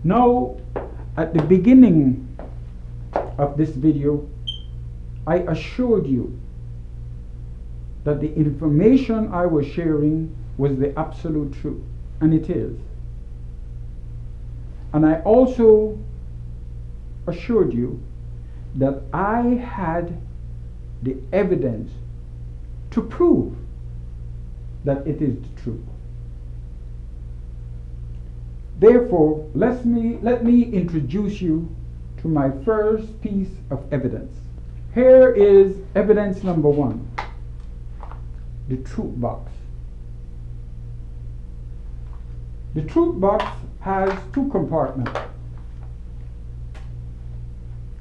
Now, at the beginning of this video, I assured you that the information I was sharing was the absolute truth, and it is. And I also assured you that I had the evidence to prove that it is the truth. Therefore, let me introduce you to my first piece of evidence. Here is evidence number one, the truth box. The truth box has two compartments.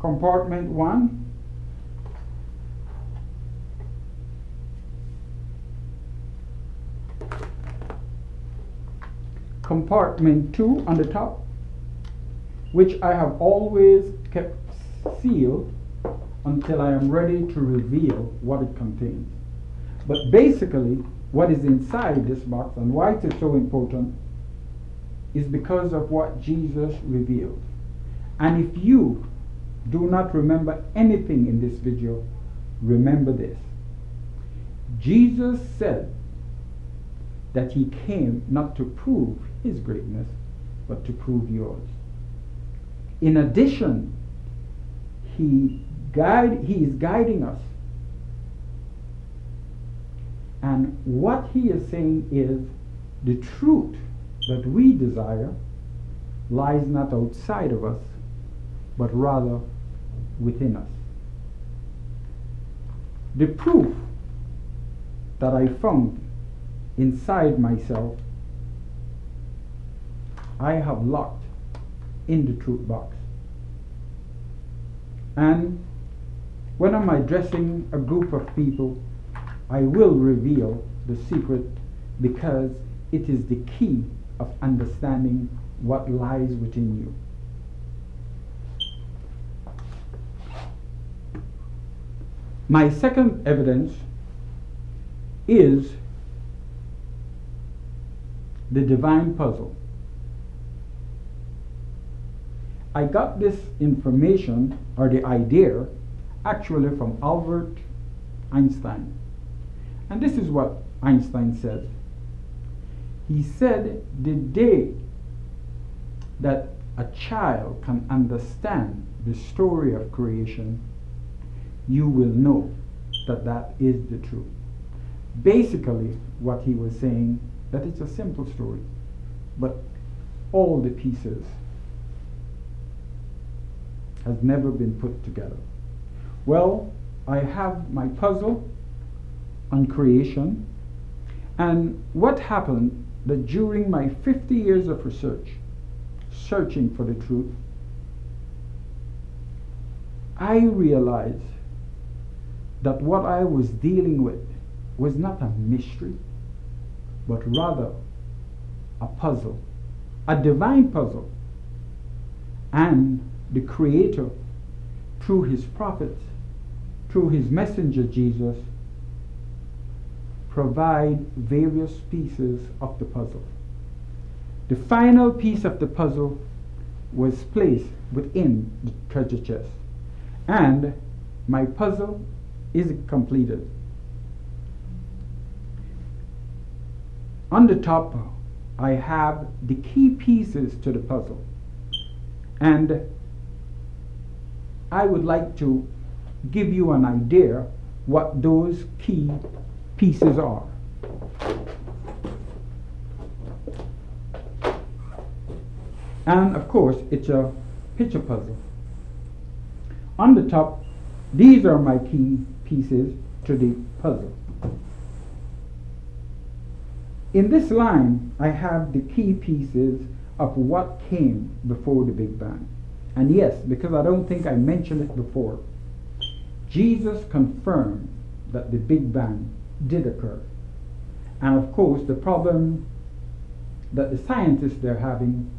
Compartment one, compartment two on the top, which I have always kept sealed until I am ready to reveal what it contains. But basically, what is inside this box and why it is so important is because of what Jesus revealed. And if you do not remember anything in this video, remember this. Jesus said that he came not to prove his greatness, but to prove yours. In addition, he is guiding us. And what he is saying is the truth that we desire lies not outside of us, but rather within us. The proof that I found inside myself, I have locked in the truth box. And when I'm addressing a group of people, I will reveal the secret because it is the key of understanding what lies within you. My second evidence is the divine puzzle. I got this information or the idea actually from Albert Einstein. And this is what Einstein said. He said the day that a child can understand the story of creation, you will know that that is the truth. Basically, what he was saying, that it's a simple story, but all the pieces has never been put together. Well, I have my puzzle on creation, and what happened that during my 50 years of research, searching for the truth, I realized that what I was dealing with was not a mystery, but rather a puzzle, a divine puzzle. And the Creator, through his prophets, through his messenger Jesus, provide various pieces of the puzzle. The final piece of the puzzle was placed within the treasure chest, and my puzzle is completed. On the top, I have the key pieces to the puzzle, and I would like to give you an idea what those key pieces are. And of course, it's a picture puzzle. On the top, these are my key pieces to the puzzle. In this line, I have the key pieces of what came before the Big Bang. And yes, because I don't think I mentioned it before, Jesus confirmed that the Big Bang did occur. And of course, the problem that the scientists they're having,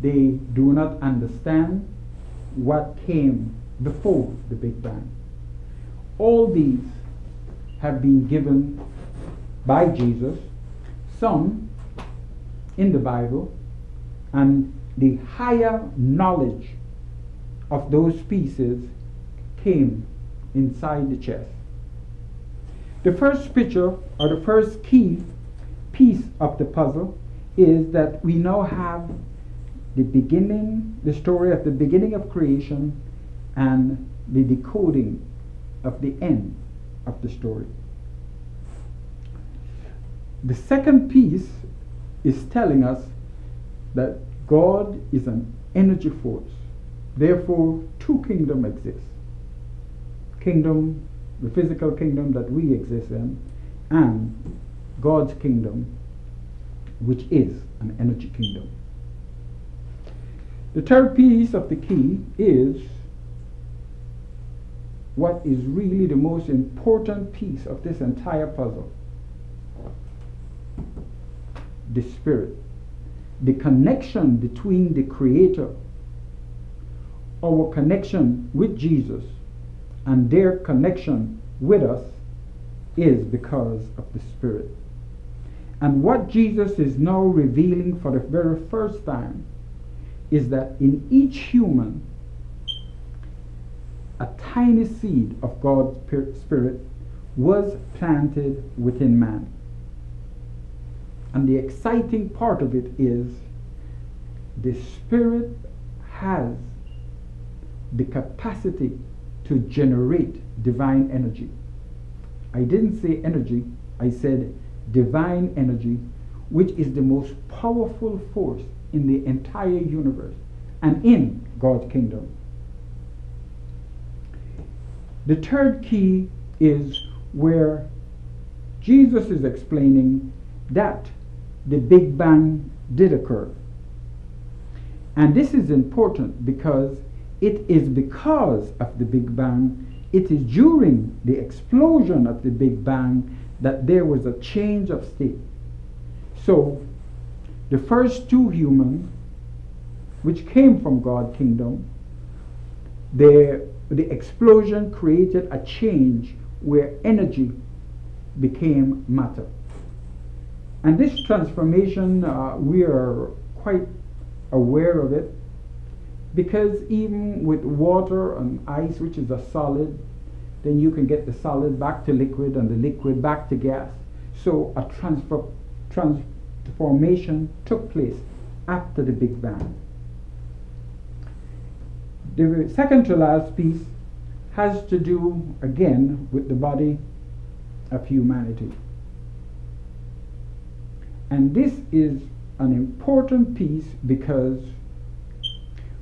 they do not understand what came before the Big Bang. All these have been given by Jesus, some in the Bible, and the higher knowledge of those pieces came inside the chest. The first picture, or the first key piece of the puzzle, is that we now have the beginning, the story of the beginning of creation, and the decoding of the end of the story. The second piece is telling us that God is an energy force. Therefore, two kingdoms exist. Kingdom, the physical kingdom that we exist in, and God's kingdom, which is an energy kingdom. The third piece of the key is what is really the most important piece of this entire puzzle. The Spirit. The connection between the Creator, our connection with Jesus, and their connection with us is because of the Spirit. And what Jesus is now revealing for the very first time is that in each human, a tiny seed of God's Spirit was planted within man. And the exciting part of it is the Spirit has the capacity to generate divine energy. I didn't say energy, I said divine energy, which is the most powerful force in the entire universe and in God's kingdom. The third key is where Jesus is explaining that the Big Bang did occur. And this is important because it is because of the Big Bang, it is during the explosion of the Big Bang that there was a change of state. So, the first two humans, which came from God's kingdom, the explosion created a change where energy became matter. And this transformation, we are quite aware of it, because even with water and ice, which is a solid, then you can get the solid back to liquid and the liquid back to gas. So a transformation took place after the Big Bang. The second to last piece has to do again with the body of humanity. And this is an important piece because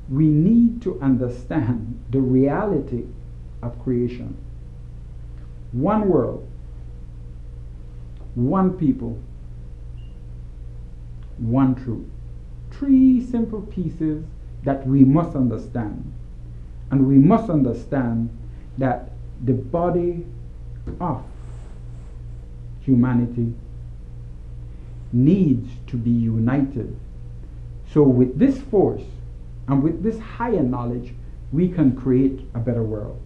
we need to understand the reality of creation. One world, one people, one truth. Three simple pieces that we must understand. And we must understand that the body of humanity needs to be united. So with this force and with this higher knowledge, we can create a better world.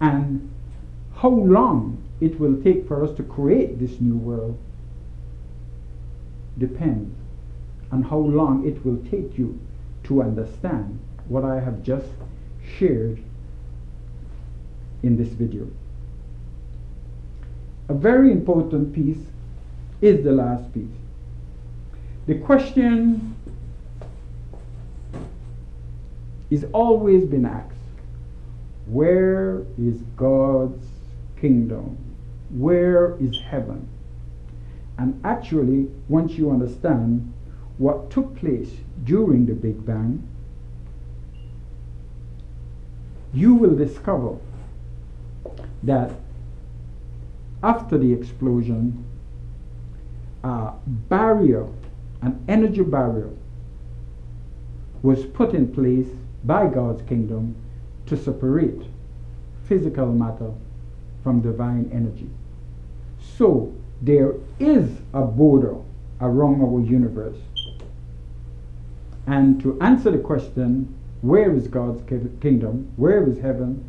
And how long it will take for us to create this new world depends on how long it will take you to understand what I have just shared in this video. A very important piece is the last piece. The question is always been asked, where is God's kingdom? Where is heaven? And actually, once you understand what took place during the Big Bang, you will discover that after the explosion, a barrier, an energy barrier, was put in place by God's kingdom to separate physical matter from divine energy. So there is a border around our universe. And to answer the question, where is God's kingdom? Where is heaven?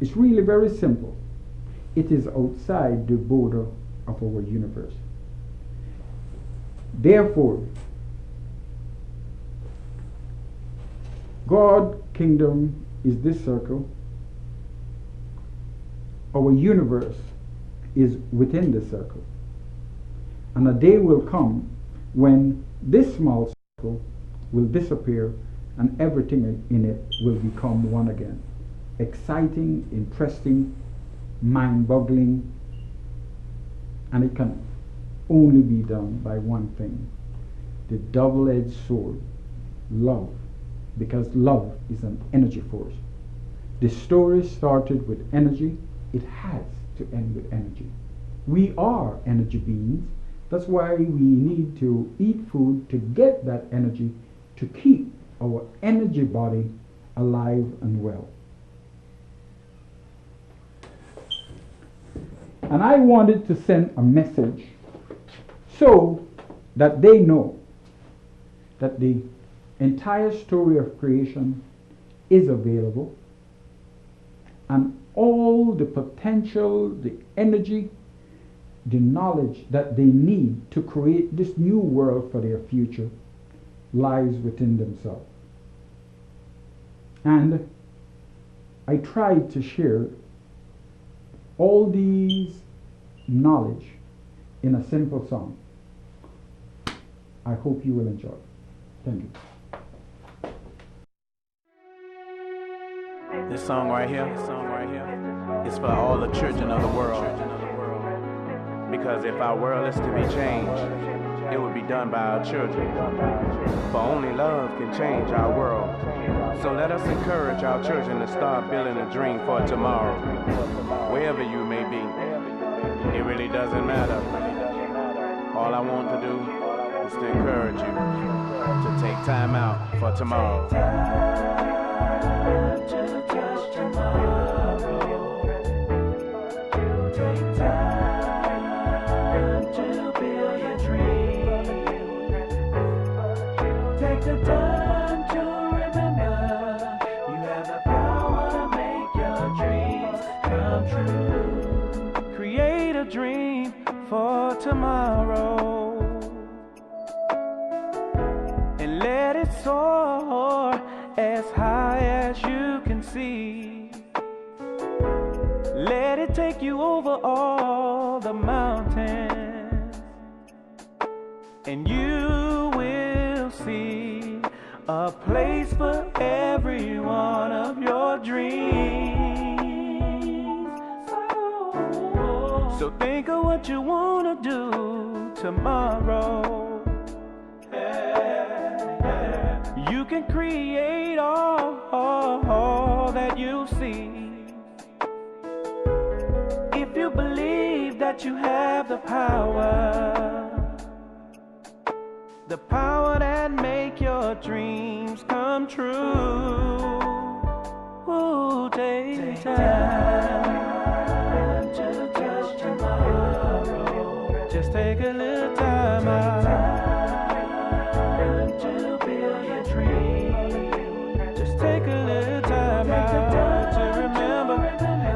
It's really very simple. It is outside the border of our universe. Therefore, God's kingdom is this circle. Our universe is within the circle. And a day will come when this small circle will disappear and everything in it will become one again. Exciting, interesting, mind-boggling, and it can only be done by one thing: the double-edged sword, love, because love is an energy force. The story started with energy. It has to end with energy. We are energy beings. That's why we need to eat food to get that energy, to keep our energy body alive and well. And I wanted to send a message so that they know that the entire story of creation is available, and all the potential, the energy, the knowledge that they need to create this new world for their future lies within themselves. And I tried to share all these knowledge in a simple song. I hope you will enjoy it. Thank you. This song right here is for all the children of the world. Because if our world is to be changed, it would be done by our children. For only love can change our world. So let us encourage our children to start building a dream for tomorrow. Wherever you may be, it really doesn't matter. All I want to do is to encourage you to take time out for tomorrow. To touch tomorrow. Take time to build your dream. Take the time to remember you have the power to make your dreams come true. Create a dream for tomorrow and let it soar as high as you can see. Let it take you over all the mountains, and you will see a place for every one of your dreams. So think of what you want to do tomorrow. You can create all that you see if you believe that you have the power that make your dreams come true. Ooh, take time to touch tomorrow. Just take a little time out to build your dream. Just take a little time out to remember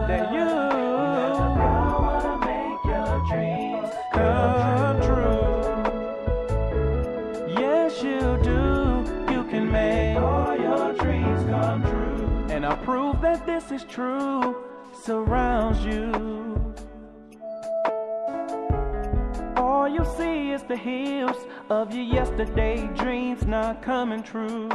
that you have the power to make your dreams come true. Yes, you do. You can make all your dreams come true. And I prove that this is true surrounds you. All you see is the hills of your yesterday dreams not coming true.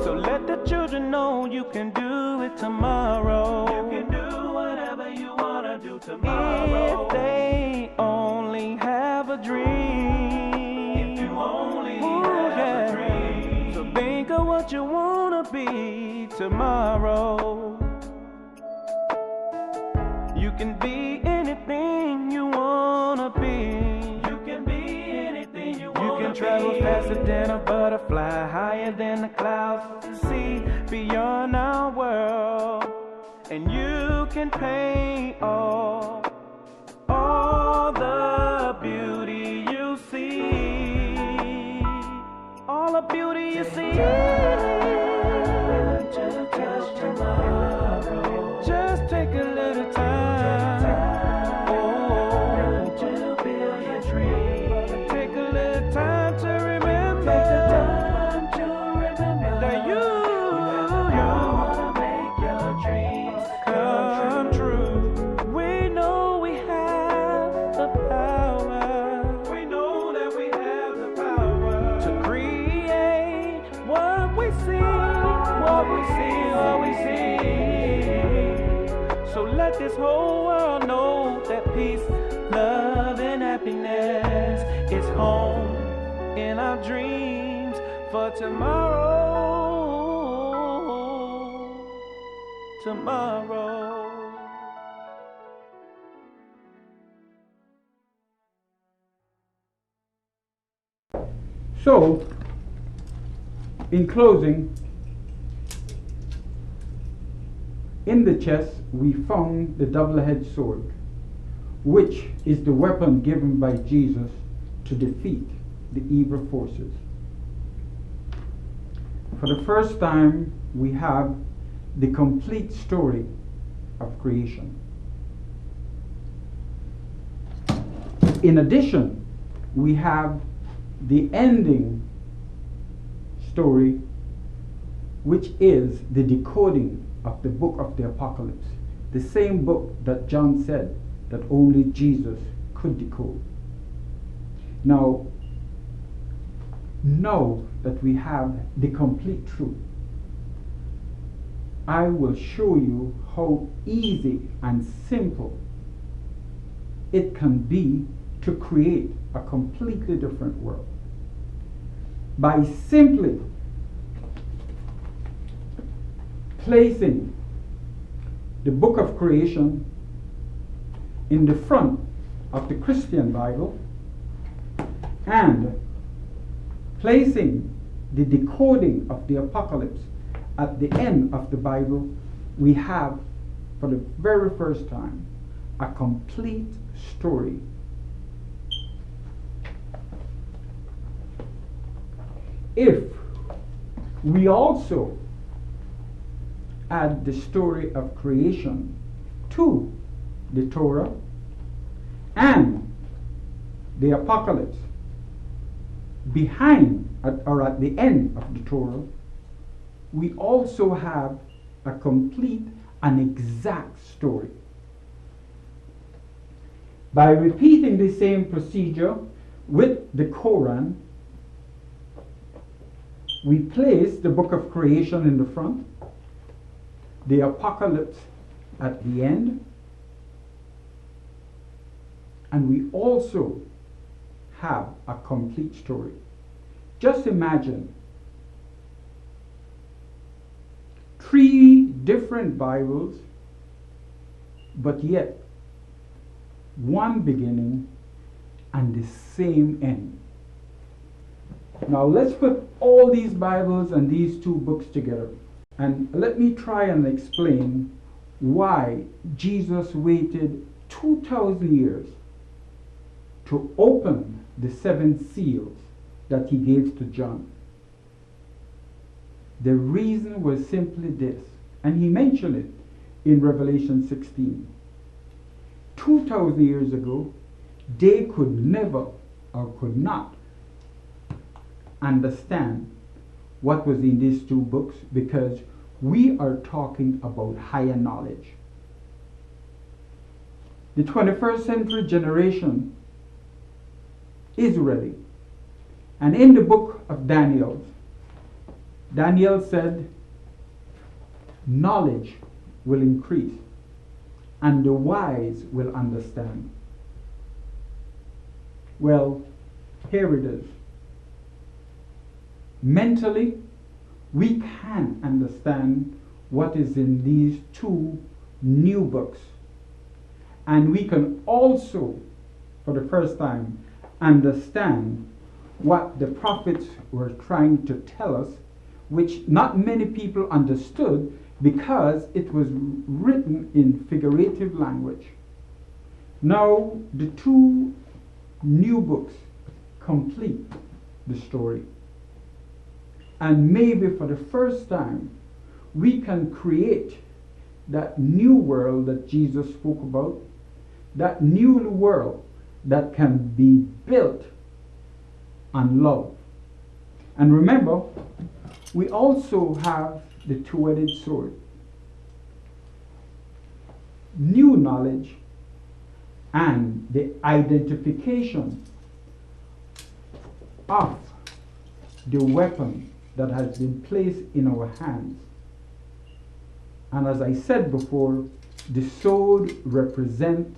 So let the children know you can do it tomorrow. You can do whatever you want to do tomorrow. If they only have a dream. If you only have a dream. So think of what you want to be tomorrow. You can be anything you want to be. You can be anything you want to be. You can travel faster than a butterfly, higher than the clouds, to see beyond our world. And you can paint all the beauty you see. All the beauty you see. To touch tomorrow. Just take a little time. That you let this whole world know that peace, love, and happiness is home in our dreams for tomorrow. Tomorrow. So, in closing, in the chest we found the double-edged sword, which is the weapon given by Jesus to defeat the evil forces. For the first time, we have the complete story of creation. In addition, we have the ending story, which is the decoding of the book of the Apocalypse, the same book that John said that only Jesus could decode. Now that we have the complete truth, I will show you how easy and simple it can be to create a completely different world by simply placing the book of creation in the front of the Christian Bible and placing the decoding of the Apocalypse at the end of the Bible. We have, for the very first time, a complete story. If we also add the story of creation to the Torah and the Apocalypse behind or at the end of the Torah, we also have a complete and exact story. By repeating the same procedure with the Quran, we place the book of creation in the front, the Apocalypse at the end, and we also have a complete story. Just imagine 3 different Bibles, but yet one beginning and the same end. Now let's put all these Bibles and these 2 books together, and let me try and explain why Jesus waited 2,000 years to open the 7 seals that he gave to John. The reason was simply this, and he mentioned it in Revelation 16. 2,000 years ago, they could never or could not understand what was in these 2 books, because we are talking about higher knowledge. The 21st century generation is ready. And in the book of Daniel, Daniel said, knowledge will increase and the wise will understand. Well, here it is. Mentally, we can understand what is in these 2 new books. And we can also, for the first time, understand what the prophets were trying to tell us, which not many people understood because it was written in figurative language. Now, the 2 new books complete the story. And maybe for the first time, we can create that new world that Jesus spoke about, that new world that can be built on love. And remember, we also have the 2-edged sword. New knowledge and the identification of the weapon that has been placed in our hands. And as I said before, The sword represent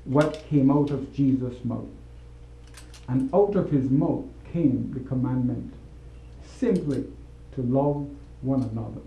what came out of Jesus' mouth. And out of his mouth came the commandment simply to love one another.